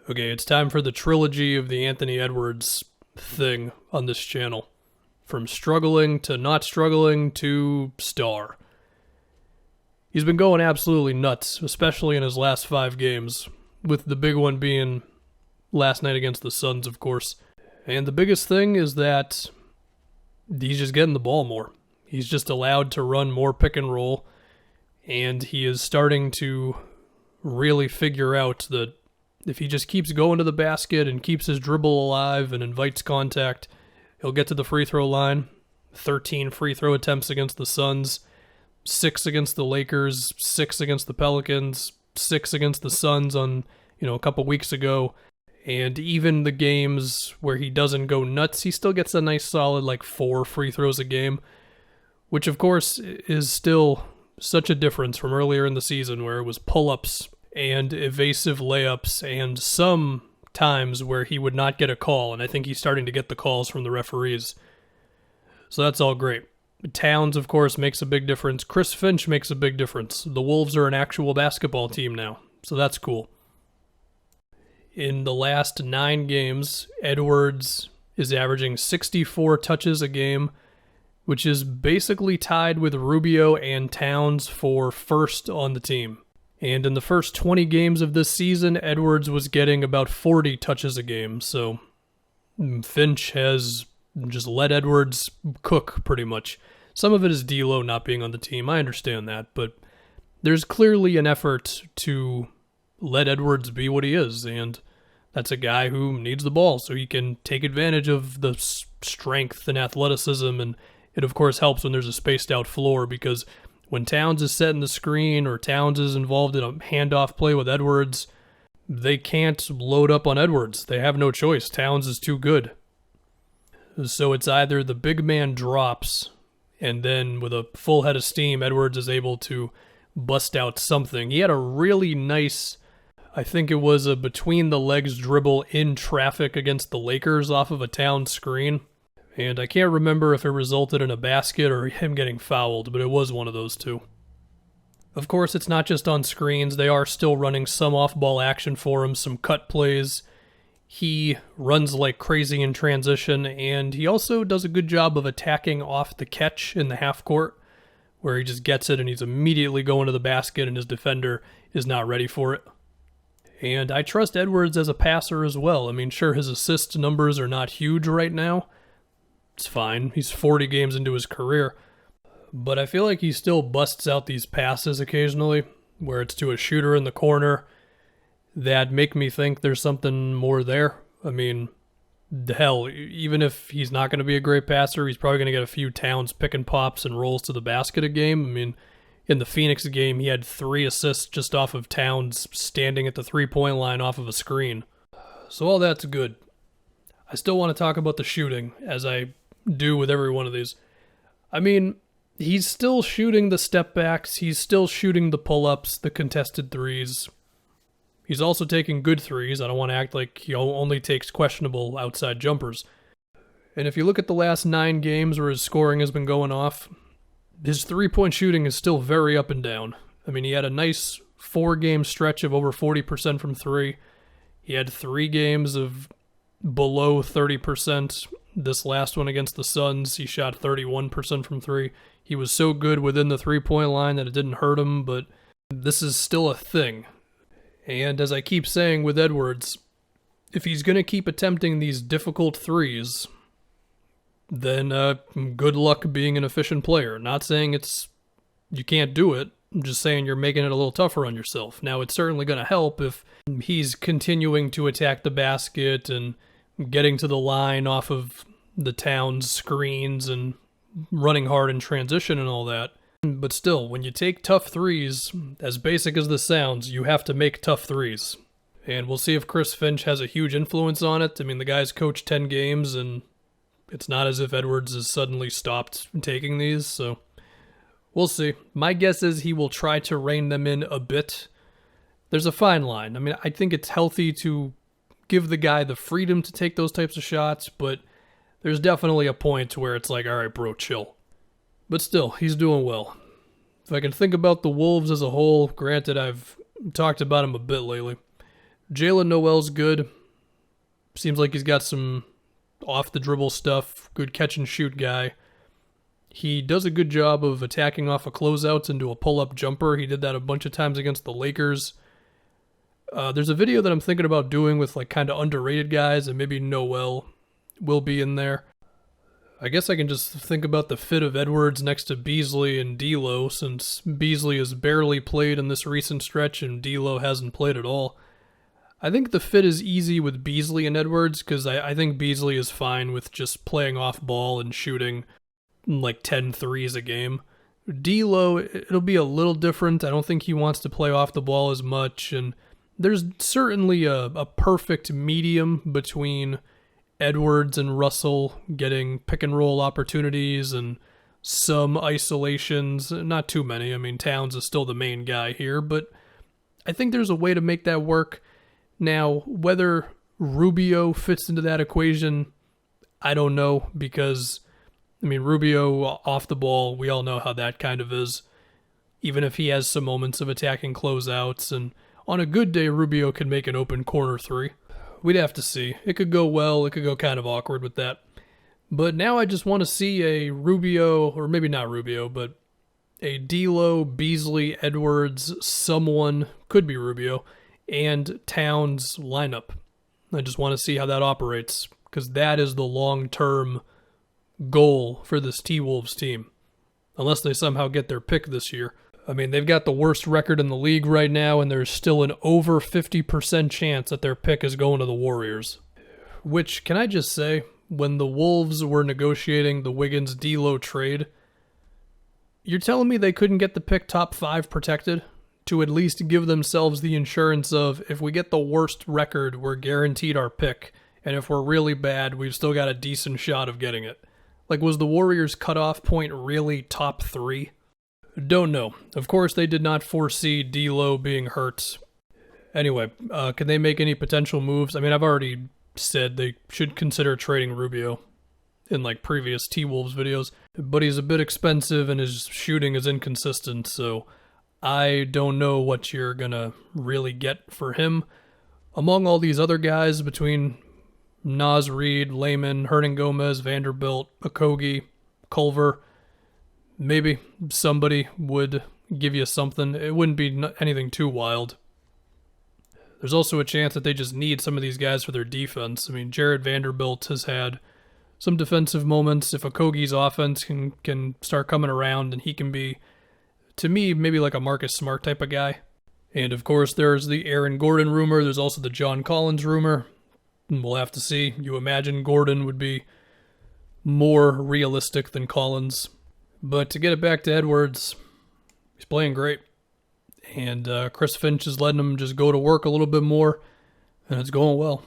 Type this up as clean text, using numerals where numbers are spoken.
Okay, it's time for the trilogy of the Anthony Edwards thing on this channel. From struggling to not struggling to star. He's been going absolutely nuts, especially in his last 5 games, with the big one being last night against the Suns, of course. And the biggest thing is that he's just getting the ball more. He's just allowed to run more pick and roll, and he is starting to really figure out that if he just keeps going to the basket and keeps his dribble alive and invites contact, he'll get to the free throw line. 13 free throw attempts against the Suns, 6 against the Lakers, 6 against the Pelicans, 6 against the Suns on, a couple weeks ago. And even the games where he doesn't go nuts, he still gets a nice solid 4 free throws a game, which of course is still such a difference from earlier in the season where it was pull-ups and evasive layups and some times where he would not get a call, and I think he's starting to get the calls from the referees. So that's all great. Towns, of course, makes a big difference. Chris Finch makes a big difference. The Wolves are an actual basketball team now, so that's cool. In the last 9 games, Edwards is averaging 64 touches a game, which is basically tied with Rubio and Towns for first on the team. And in the first 20 games of this season, Edwards was getting about 40 touches a game. So Finch has just let Edwards cook pretty much. Some of it is D'Lo not being on the team. I understand that. But there's clearly an effort to let Edwards be what he is. And that's a guy who needs the ball so he can take advantage of the strength and athleticism. And it, of course, helps when there's a spaced out floor because when Towns is setting the screen or Towns is involved in a handoff play with Edwards, they can't load up on Edwards. They have no choice. Towns is too good. So it's either the big man drops, and then with a full head of steam, Edwards is able to bust out something. He had a really nice, I think it was a between-the-legs dribble in traffic against the Lakers off of a Towns screen. And I can't remember if it resulted in a basket or him getting fouled, but it was one of those two. Of course, it's not just on screens. They are still running some off-ball action for him, some cut plays. He runs like crazy in transition, and he also does a good job of attacking off the catch in the half court, where he just gets it and he's immediately going to the basket and his defender is not ready for it. And I trust Edwards as a passer as well. I mean, sure, his assist numbers are not huge right now. It's fine. He's 40 games into his career. But I feel like he still busts out these passes occasionally, where it's to a shooter in the corner that make me think there's something more there. I mean, hell, even if he's not going to be a great passer, he's probably going to get a few Towns pick and pops and rolls to the basket a game. I mean, in the Phoenix game, he had 3 assists just off of Towns standing at the 3-point line off of a screen. So all that's good. I still want to talk about the shooting, as I do with every one of these. I mean, he's still shooting the step backs, he's still shooting the pull-ups, the contested threes. He's also taking good threes. I don't want to act like he only takes questionable outside jumpers. And if you look at the last 9 games where his scoring has been going off, his 3-point shooting is still very up and down. I mean, he had a nice 4-game stretch of over 40% from 3. He had 3 games of below 30%. This last one against the Suns, he shot 31% from 3. He was so good within the 3-point line that it didn't hurt him, but this is still a thing. And as I keep saying with Edwards, if he's going to keep attempting these difficult threes, then good luck being an efficient player. Not saying you can't do it. I'm just saying you're making it a little tougher on yourself. Now, it's certainly going to help if he's continuing to attack the basket and getting to the line off of the Towns screens and running hard in transition and all that. But still, when you take tough threes, as basic as this sounds, you have to make tough threes. And we'll see if Chris Finch has a huge influence on it. I mean, the guy's coached 10 games, and it's not as if Edwards has suddenly stopped taking these, so we'll see. My guess is he will try to rein them in a bit. There's a fine line. I mean, I think it's healthy to give the guy the freedom to take those types of shots, but there's definitely a point where it's like, all right, bro, chill. But still, he's doing well. If I can think about the Wolves as a whole, granted I've talked about them a bit lately, Jalen Noel's good. Seems like he's got some off-the-dribble stuff. Good catch-and-shoot guy. He does a good job of attacking off of closeouts into a pull-up jumper. He did that a bunch of times against the Lakers. There's a video that I'm thinking about doing with like kind of underrated guys, and maybe Noel will be in there. I guess I can just think about the fit of Edwards next to Beasley and D'Lo, since Beasley has barely played in this recent stretch and D'Lo hasn't played at all. I think the fit is easy with Beasley and Edwards, because I think Beasley is fine with just playing off ball and shooting like 10 threes a game. D'Lo, it'll be a little different. I don't think he wants to play off the ball as much, and there's certainly a perfect medium between Edwards and Russell getting pick and roll opportunities and some isolations. Not too many. I mean, Towns is still the main guy here, but I think there's a way to make that work. Now, whether Rubio fits into that equation, I don't know, because, I mean, Rubio off the ball, we all know how that kind of is. Even if he has some moments of attacking closeouts, and on a good day, Rubio can make an open corner three. We'd have to see. It could go well, it could go kind of awkward with that. But now I just want to see a Rubio, or maybe not Rubio, but a D'Lo, Beasley, Edwards, someone, could be Rubio, and Towns lineup. I just want to see how that operates, because that is the long-term goal for this T-Wolves team. Unless they somehow get their pick this year. I mean, they've got the worst record in the league right now, and there's still an over 50% chance that their pick is going to the Warriors. Which, can I just say, when the Wolves were negotiating the Wiggins-D'Lo trade, you're telling me they couldn't get the pick top 5 protected? To at least give themselves the insurance of, if we get the worst record, we're guaranteed our pick, and if we're really bad, we've still got a decent shot of getting it. Like, was the Warriors' cutoff point really top 3? Don't know. Of course, they did not foresee D'Lo being hurt. Anyway, can they make any potential moves? I mean, I've already said they should consider trading Rubio in like previous T-Wolves videos, but he's a bit expensive and his shooting is inconsistent, so I don't know what you're gonna really get for him. Among all these other guys, between Naz Reid, Layman, Hernan-Gomez, Vanderbilt, Okogie, Culver, maybe somebody would give you something. It wouldn't be anything too wild. There's also a chance that they just need some of these guys for their defense. I mean, Jared Vanderbilt has had some defensive moments. If Okogie's offense can start coming around, and he can be, to me, maybe like a Marcus Smart type of guy. And of course, there's the Aaron Gordon rumor. There's also the John Collins rumor. We'll have to see. You imagine Gordon would be more realistic than Collins. But to get it back to Edwards, he's playing great. And Chris Finch is letting him just go to work a little bit more, and it's going well.